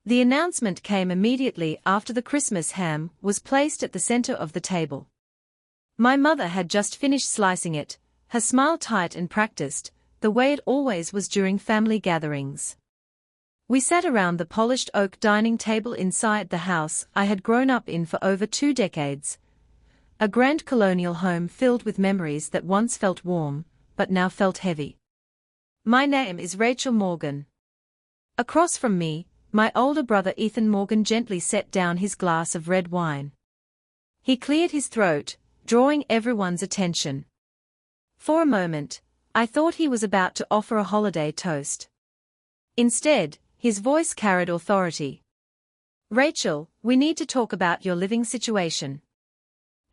The announcement came immediately after the Christmas ham was placed at the center of the table. My mother had just finished slicing it, her smile tight and practiced, the way it always was during family gatherings. We sat around the polished oak dining table inside the house I had grown up in for over 2 decades. A grand colonial home filled with memories that once felt warm, but now felt heavy. My name is Rachel Morgan. Across from me, my older brother Ethan Morgan gently set down his glass of red wine. He cleared his throat, drawing everyone's attention. For a moment, I thought he was about to offer a holiday toast. Instead, his voice carried authority. "Rachel, we need to talk about your living situation."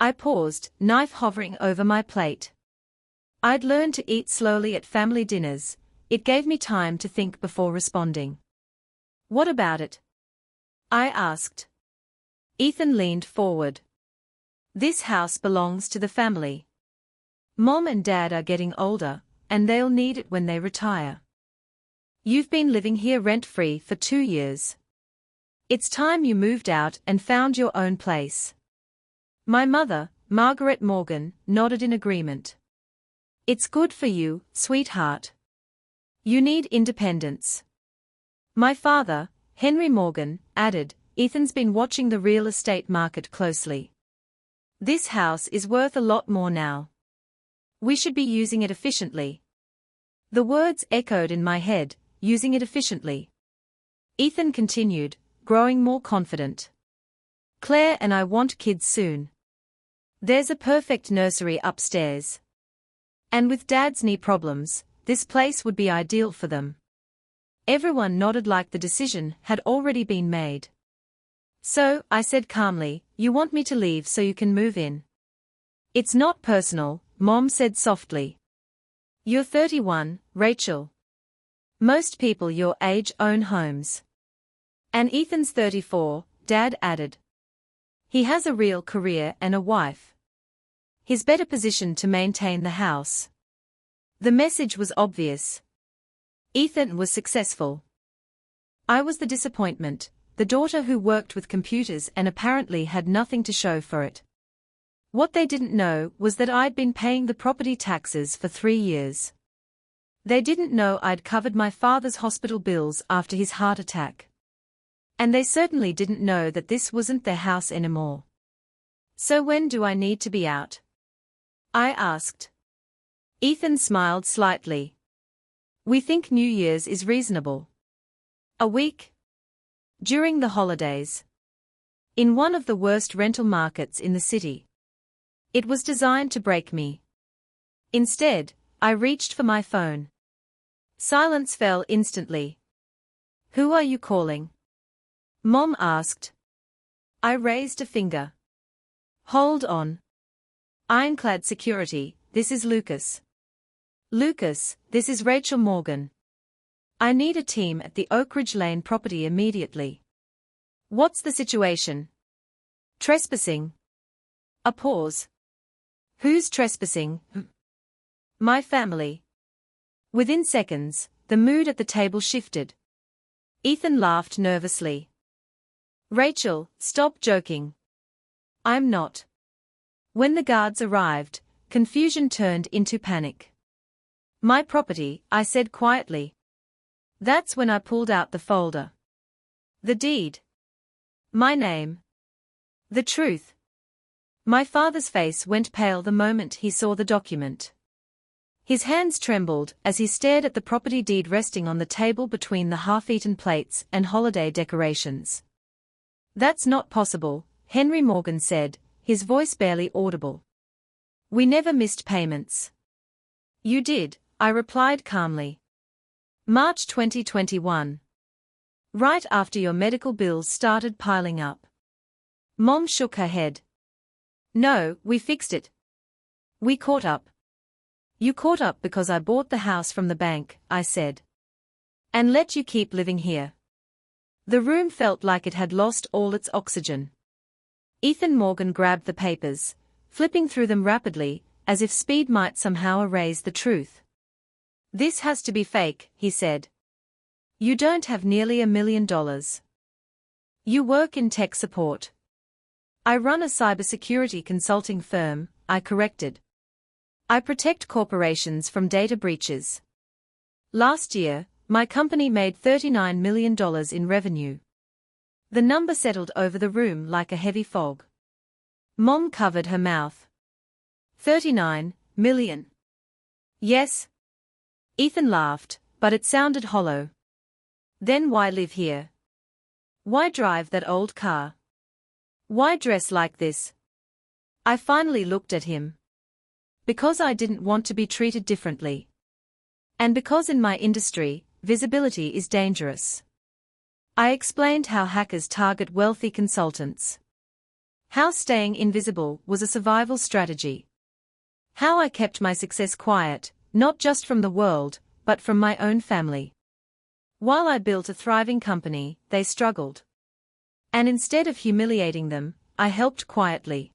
I paused, knife hovering over my plate. I'd learned to eat slowly at family dinners. It gave me time to think before responding. "What about it?" I asked. Ethan leaned forward. "This house belongs to the family. Mom and Dad are getting older, and they'll need it when they retire. You've been living here rent-free for 2 years. It's time you moved out and found your own place." My mother, Margaret Morgan, nodded in agreement. "It's good for you, sweetheart. You need independence." My father, Henry Morgan, added, "Ethan's been watching the real estate market closely. This house is worth a lot more now. We should be using it efficiently." The words echoed in my head, using it efficiently. Ethan continued, growing more confident. "Claire and I want kids soon. There's a perfect nursery upstairs. And with Dad's knee problems, this place would be ideal for them." Everyone nodded like the decision had already been made. "So," I said calmly, "you want me to leave so you can move in?" "It's not personal," Mom said softly. "You're 31, Rachel. Most people your age own homes. And Ethan's 34, Dad added. He has a real career and a wife. He's better positioned to maintain the house." The message was obvious. Ethan was successful. I was the disappointment, the daughter who worked with computers and apparently had nothing to show for it. What they didn't know was that I'd been paying the property taxes for 3 years. They didn't know I'd covered my father's hospital bills after his heart attack. And they certainly didn't know that this wasn't their house anymore. "So when do I need to be out?" I asked. Ethan smiled slightly. "We think New Year's is reasonable. A week? During the holidays. In one of the worst rental markets in the city. It was designed to break me." Instead, I reached for my phone. Silence fell instantly. "Who are you calling?" Mom asked. I raised a finger. "Hold on. Ironclad security, this is Lucas." "Lucas, this is Rachel Morgan. I need a team at the Oak Ridge Lane property immediately." "What's the situation?" "Trespassing." A pause. "Who's trespassing?" "My family." Within seconds, the mood at the table shifted. Ethan laughed nervously. "Rachel, stop joking." "I'm not." When the guards arrived, confusion turned into panic. "My property," I said quietly. That's when I pulled out the folder. The deed. My name. The truth. My father's face went pale the moment he saw the document. His hands trembled as he stared at the property deed resting on the table between the half-eaten plates and holiday decorations. "That's not possible," Henry Morgan said, his voice barely audible. "We never missed payments." "You did," I replied calmly. "March 2021. Right after your medical bills started piling up." Mom shook her head. "No, we fixed it. We caught up." "You caught up because I bought the house from the bank," I said. "And let you keep living here." The room felt like it had lost all its oxygen. Ethan Morgan grabbed the papers, flipping through them rapidly, as if speed might somehow erase the truth. "This has to be fake," he said. "You don't have nearly $1 million. You work in tech support. I run a cybersecurity consulting firm, I corrected. I protect corporations from data breaches. Last year, my company made $39 million in revenue. The number settled over the room like a heavy fog. Mom covered her mouth. 39 million. Yes. Ethan laughed, but it sounded hollow. Then why live here? Why drive that old car? Why dress like this? I finally looked at him. Because I didn't want to be treated differently. And because in my industry, visibility is dangerous. I explained how hackers target wealthy consultants. How staying invisible was a survival strategy. How I kept my success quiet, not just from the world, but from my own family. While I built a thriving company, they struggled. And instead of humiliating them, I helped quietly.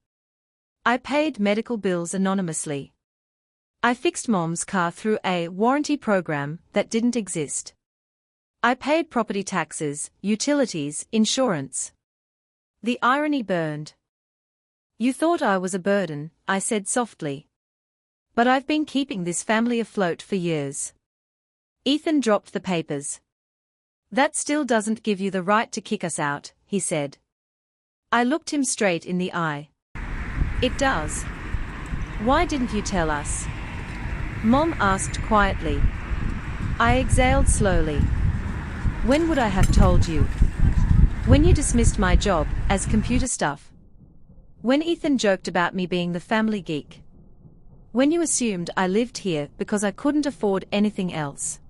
I paid medical bills anonymously. I fixed Mom's car through a warranty program that didn't exist. I paid property taxes, utilities, insurance. The irony burned. You thought I was a burden, I said softly. But I've been keeping this family afloat for years. Ethan dropped the papers. That still doesn't give you the right to kick us out, he said. I looked him straight in the eye. It does. Why didn't you tell us? Mom asked quietly. I exhaled slowly. When would I have told you? When you dismissed my job as computer stuff. When Ethan joked about me being the family geek. When you assumed I lived here because I couldn't afford anything else.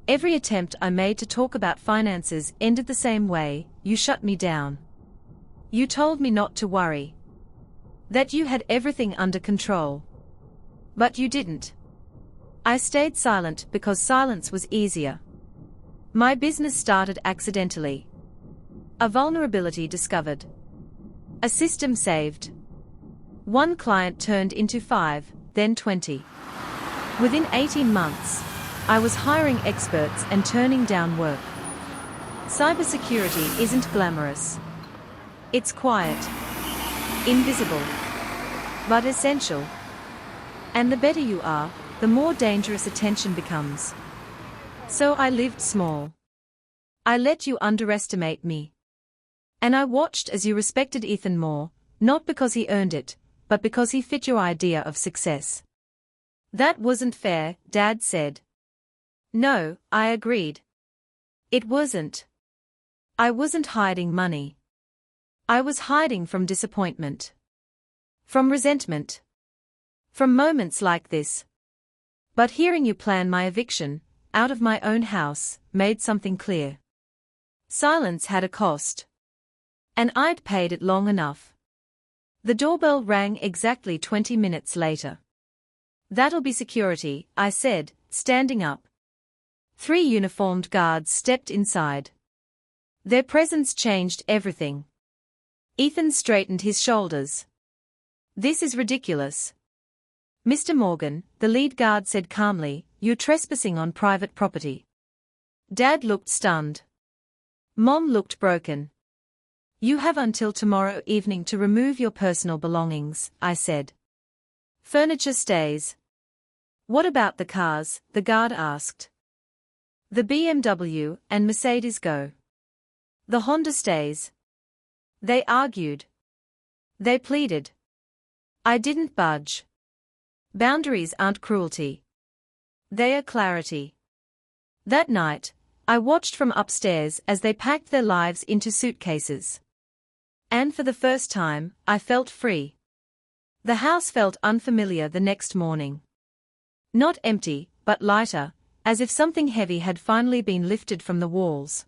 Every attempt I made to talk about finances ended the same way, you shut me down. You told me not to worry. That you had everything under control. But you didn't. I stayed silent because silence was easier. My business started accidentally. A vulnerability discovered. A system saved. One client turned into 5, then 20. Within 18 months, I was hiring experts and turning down work. Cybersecurity isn't glamorous. It's quiet, invisible, but essential. And the better you are, the more dangerous attention becomes. So I lived small. I let you underestimate me. And I watched as you respected Ethan more, not because he earned it, but because he fit your idea of success. That wasn't fair, Dad said. No, I agreed. It wasn't. I wasn't hiding money. I was hiding from disappointment. From resentment. From moments like this. But hearing you plan my eviction, out of my own house, made something clear. Silence had a cost. And I'd paid it long enough. The doorbell rang exactly 20 minutes later. That'll be security, I said, standing up. 3 uniformed guards stepped inside. Their presence changed everything. Ethan straightened his shoulders. This is ridiculous. Mr. Morgan, the lead guard said calmly, you're trespassing on private property. Dad looked stunned. Mom looked broken. You have until tomorrow evening to remove your personal belongings, I said. Furniture stays. What about the cars? The guard asked. The BMW and Mercedes go. The Honda stays. They argued. They pleaded. I didn't budge. Boundaries aren't cruelty. They are clarity. That night, I watched from upstairs as they packed their lives into suitcases. And for the first time, I felt free. The house felt unfamiliar the next morning. Not empty, but lighter, as if something heavy had finally been lifted from the walls.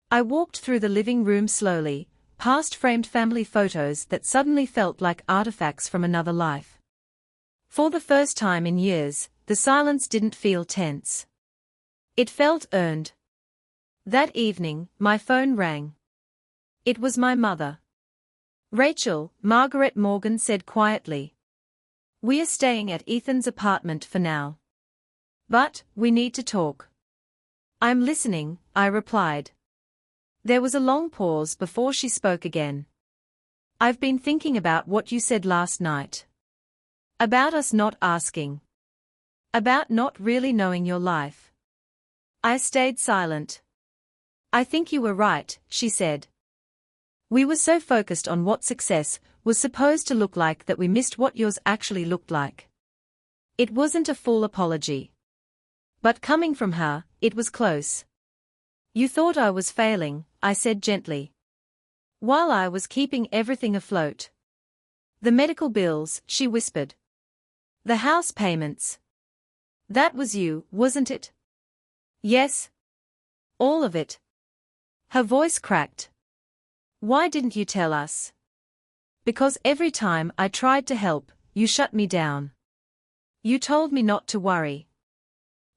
I walked through the living room slowly, past framed family photos that suddenly felt like artifacts from another life. For the first time in years, the silence didn't feel tense. It felt earned. That evening, my phone rang. It was my mother. Rachel, Margaret Morgan said quietly. We are staying at Ethan's apartment for now. But, we need to talk. I'm listening, I replied. There was a long pause before she spoke again. I've been thinking about what you said last night. About us not asking. About not really knowing your life. I stayed silent. I think you were right, she said. We were so focused on what success was supposed to look like that we missed what yours actually looked like. It wasn't a full apology. But coming from her, it was close. You thought I was failing, I said gently. While I was keeping everything afloat. The medical bills, she whispered. The house payments. That was you, wasn't it? Yes. All of it. Her voice cracked. Why didn't you tell us? Because every time I tried to help, you shut me down. You told me not to worry.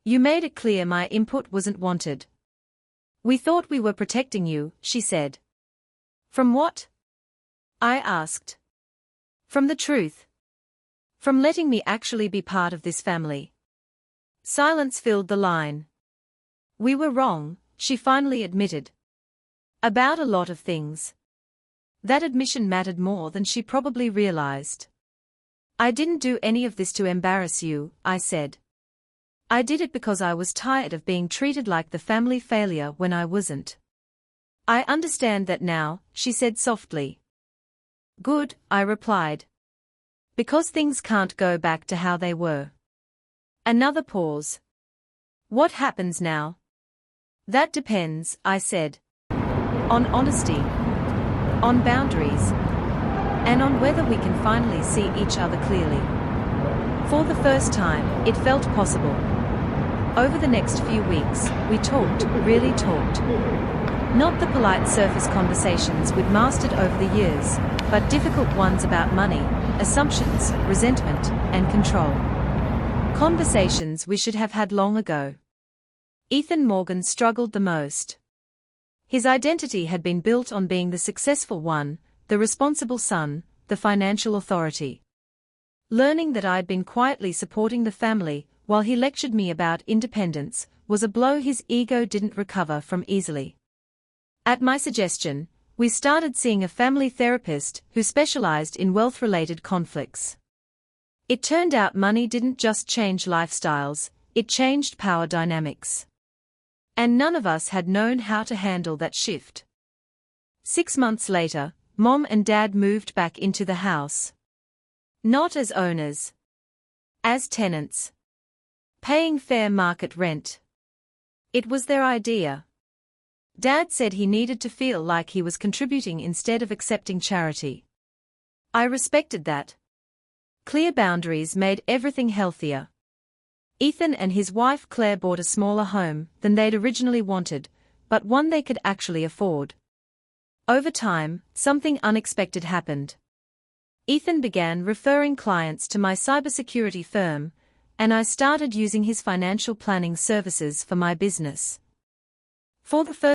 You made it clear my input wasn't wanted. We thought we were protecting you, she said. From what? I asked. From the truth. From letting me actually be part of this family. Silence filled the line. We were wrong, she finally admitted. About a lot of things. That admission mattered more than she probably realized. I didn't do any of this to embarrass you, I said. I did it because I was tired of being treated like the family failure when I wasn't. I understand that now, she said softly. Good, I replied. Because things can't go back to how they were. Another pause. What happens now? That depends, I said. On honesty. On boundaries. And on whether we can finally see each other clearly. For the first time, it felt possible. Over the next few weeks, we talked, really talked. Not the polite surface conversations we'd mastered over the years, but difficult ones about money, assumptions, resentment, and control. Conversations we should have had long ago. Ethan Morgan struggled the most. His identity had been built on being the successful one, the responsible son, the financial authority. Learning that I'd been quietly supporting the family while he lectured me about independence was a blow his ego didn't recover from easily. At my suggestion, we started seeing a family therapist who specialized in wealth-related conflicts. It turned out money didn't just change lifestyles, it changed power dynamics. And none of us had known how to handle that shift. 6 months later, Mom and Dad moved back into the house. Not as owners. As tenants. Paying fair market rent. It was their idea. Dad said he needed to feel like he was contributing instead of accepting charity. I respected that. Clear boundaries made everything healthier. Ethan and his wife Claire bought a smaller home than they'd originally wanted, but one they could actually afford. Over time, something unexpected happened. Ethan began referring clients to my cybersecurity firm, and I started using his financial planning services for my business. For the first